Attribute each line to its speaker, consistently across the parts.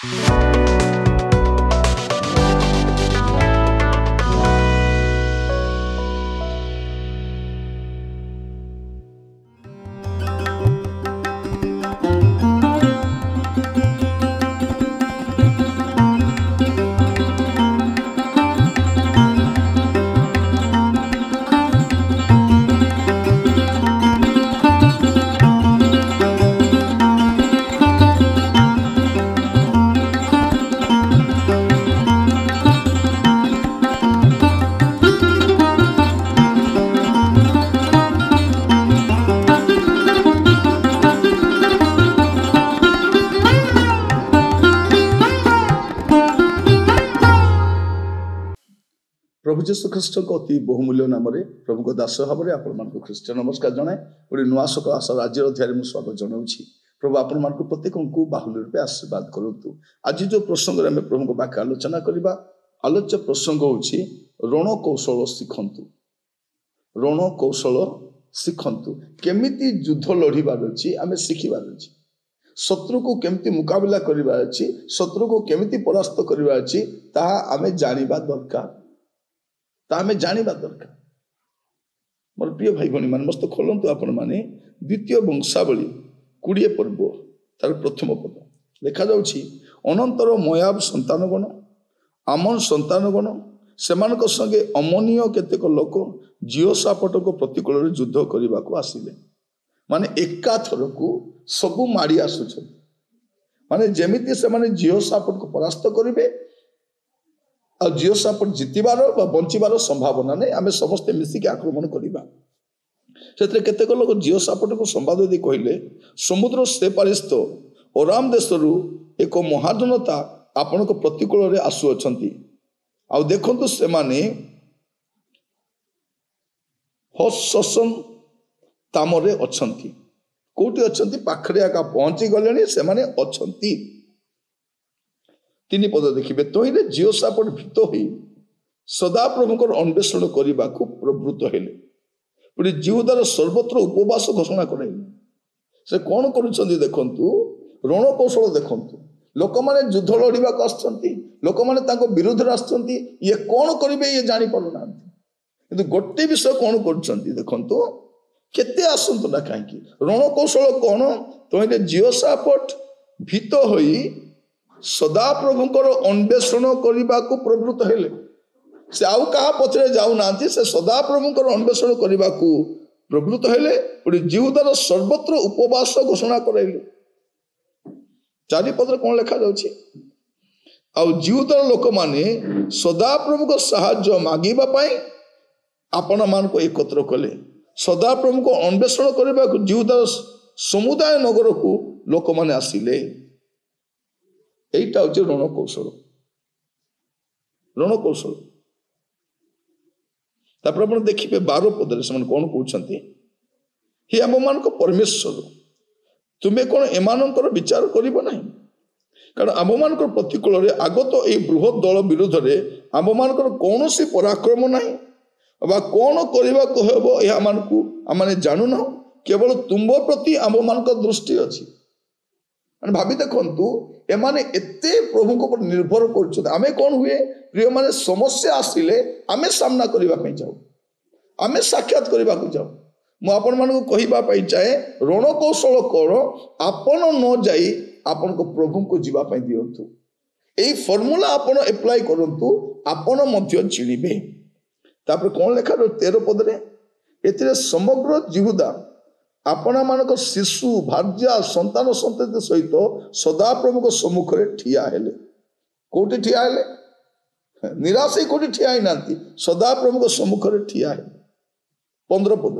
Speaker 1: प्रभु जीशु ख्रीष्ट अति बहुमूल्य नाम प्रभु को दास भाव में आपण मानक ख्रीष्ट नमस्कार जनाए गोटे नुआ सकाल आशा राज्य अध्याय में स्वागत जनाऊँगी। प्रभु आपण मानक प्रत्येक को बाहुल्य रूपे आशीर्वाद करूँ। आज जो प्रसंग में प्रभु को बाक्य आलोचना करवा आलोच्य प्रसंग होची रण कौशल शिखंतु। रण कौशल शिखंतु केमिति युद्ध लड़ीबार अच्छी आम शिखिबार अच्छी, शत्रु को केमिति मुकाबला करिबार अच्छी, शत्रु को केमिति परास्त करिबार अच्छी ताहा आमे जानिबा दरकार, ताहा जानिबा दरकार। मोर प्रिय भाई भनी मान मस्त खोलंतु आपण माने द्वितीय वंशावली 20 पर्व तार प्रथम पद लिखा जाउछि अनंतर मोयाब संतानगण आमन संतानगण सेमानक संगे अमनीय केतेक लोक जियोसापट को प्रतिकूल युद्ध करने को आसिले। माने एका थर को सबू माड़ी आसुछ, माने जेमिति से माने जियोसापट को परास्त करेंगे आ जियोसापट जितबार बंचीबार संभावना नहीं, आम समस्ते मिसिक आक्रमण करवा। से केतेक लोक जियोसापट को संवाद दी कहले समुद्र से पारिस्थ ओराम देशरू एक महाजनता आपण को प्रतिकूल आसुअछंती। आउ देखंतु से माने हसन तामरे अछंती, कोठी अछंती पाखरे आका पहुंची गलेनी से माने अछंती। 3 पद देखिबे तोइले जियोसापट भीत होई सदा प्रभुकर अन्वेषण करने को प्रवृत्त हेले। पुणी जिहुदार सर्वत्र उपवास घोषणा कराइले। से कौन करुछंती देखंतु रण कौशल देखंतु। लोक माने युद्ध लड़ीबा को आछंती, लोक माने तांको विरुद्ध आछंती, ये कौन करिवे ये जानि पारु नांती। किंतु गोटे विषय कौन करुछंती देखंतु केते आसंतु ना काहेकि रण कौशल कौन तोइले जियोसापट भीत होई सदा प्रभुकर अन्वेषण करने को प्रवृत्त हेले। से आउ कहा पछरे जाऊ नांती, से सदा प्रभुकर अन्वेषण करने को प्रवृत्त हेले। पुणी जिहुदार सर्वत्र उपवास घोषणा कराइले। 4 पद कौन लिखा जाउछि आउ जिहुदार लोक माने सदा प्रभु को साहाय्य मागिबा पई आपण मान को एकत्र कले। सदा प्रभु को अन्वेषण करने को जिहुदार समुदाय नगर को लोक माने आसिले। एटा होछि रण कौशल। रण कौशल तापर आपण देखिबे 12 पदरे समान कोन कहउछंती हे आम मान को परमेश्वर तुम्हें कौन एमानकर विचार करिबो नाही। कारण आम मान प्रतिकूल आगत ये बृहत दल विरोध में आम मान कौन सी पराक्रम नाही बा कौन करने को हेबो या मान को आम जानू ना, केवल तुम प्रति आम मान दृष्टि अच्छी। भाभी देखंतु एमाने एते प्रभु को निर्भर कर आमे कौन हुए प्रिय माने समस्या आसिले आमे सामना करबा पई जाऊ, आमे साक्षात करबा को जाऊ। मु आपण मान को कहिबा पई चाहे रण कौशल करो आपण न जाई आपण को प्रभु को जीवा पई दियंतु। एई फॉर्मूला आपण अप्लाई करंतु आपण मध्य चिड़िबे। तापर कौन लेखा 13 पद रे एथिरे समग्र जिहुदा आपना मानक शिशु भार्या संतान संतति सहित सदा प्रभु को सम्मुख रे ठिया हेले। कोठी ठिया हेले निराश ही कोठी ठिया ही नांती, सदा प्रभु को सम्मुख रे ठिया हेले। 15 पद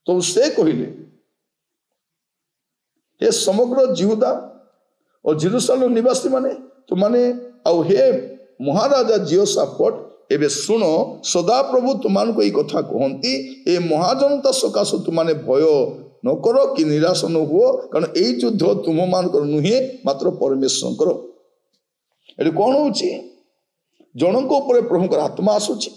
Speaker 1: तो से कहिले हे समग्र जिहुदा और जेरूशलेम निवासी माने तो माने आउ हे महाराजा जियोसापट एबे सुनो सदा प्रभु तुमान को कथा कहती ए महाजनता सकाश तुमाने भय न करो कि निराश न हुओ, कारण यही युद्ध तुम मान नुहे मात्र परमेश्वर करो। ये कौन हो जनक उपर प्रभुकर आत्मा आसुची,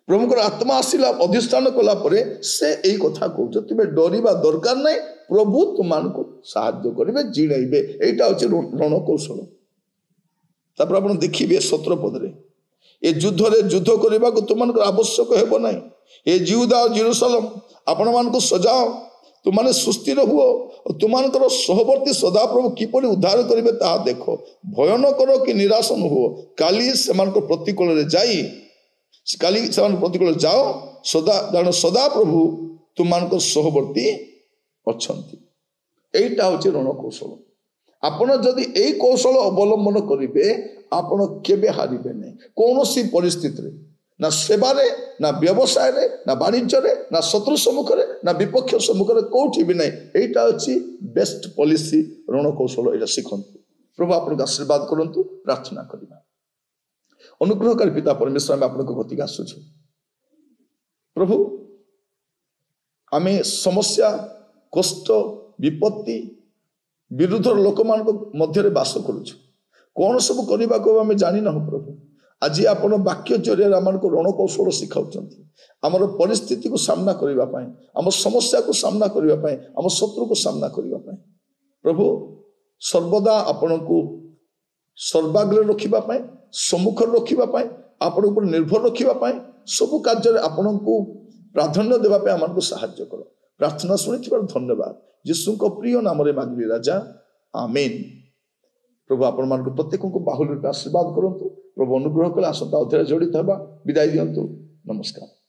Speaker 1: प्रभुकर आत्मा आसिला अधिष्ठान कला परे से यही कथा कहते तुम्हें डरवा दरकार नहीं, प्रभु तुम को साहाय्य करेंगे जिणेबे। यहाँ हूँ रण कौशल। तापर आपण देखिए 17 पदरे ए युद्धरे युद्ध करने को तुम आवश्यक हेब ना ए जिहुदा और जेरूशलेम आपण मानक सजाओ तुमने सुस्थिर हुओ तुम सहवर्ती सदाप्रभु किपरि उद्धार करेंगे ता देख भय न कर कि निराश न हुओ काली से प्रतिकूल जाई काली से प्रतिकूल जाओ सदा कारण सदाप्रभु तुम सहवर्ती अच्छा यहीटा हूँ रणकौशल आपण जदि यही कौशल अवलंबन करेंगे आपण केबे हारिबे नहीं कौन सी परिस्थिति ना सेवारे ना व्यवसाय रे ना वाणिज्य रे ना शत्रु सम्मुख रे ना विपक्ष सम्मुख रे कोठी भी नहीं एटा अछि बेस्ट पॉलिसी रणकौशल एटा शिखंतु प्रभु आपन आशीर्वाद करंतु प्रार्थना करिबा अनुग्रहकारी पिता परमेश्वर हम आपन गति आसुछ प्रभु आमे समस्या कष्ट विपत्ति विरुद्ध लोक मान मध्य बास करुछु कौन सब करने को आम जानी ना प्रभु आज आप वाक्य जरिए आम रणकौशल शिखाऊँ आम परिस्थिति को सामना करने आम समस्या को सामना करने आम शत्रु को सामना करने प्रभु सर्वदा आपण को सर्वाग्र रखापी सम्मुख रखापी आपण उपर निर्भर रखापी सबु कार्य आपण को प्राधान्य देवाई आम साहाय्य कर प्रार्थना शुणी धन्यवाद यीशु प्रिय नाम मांगली राजा आमेन प्रभु आपण मान प्रत्येक को बाहुल्य आशीर्वाद करंतु प्रभु अनुग्रह कले आसंता अध्याय जड़ित होगा विदाय दियंतु नमस्कार।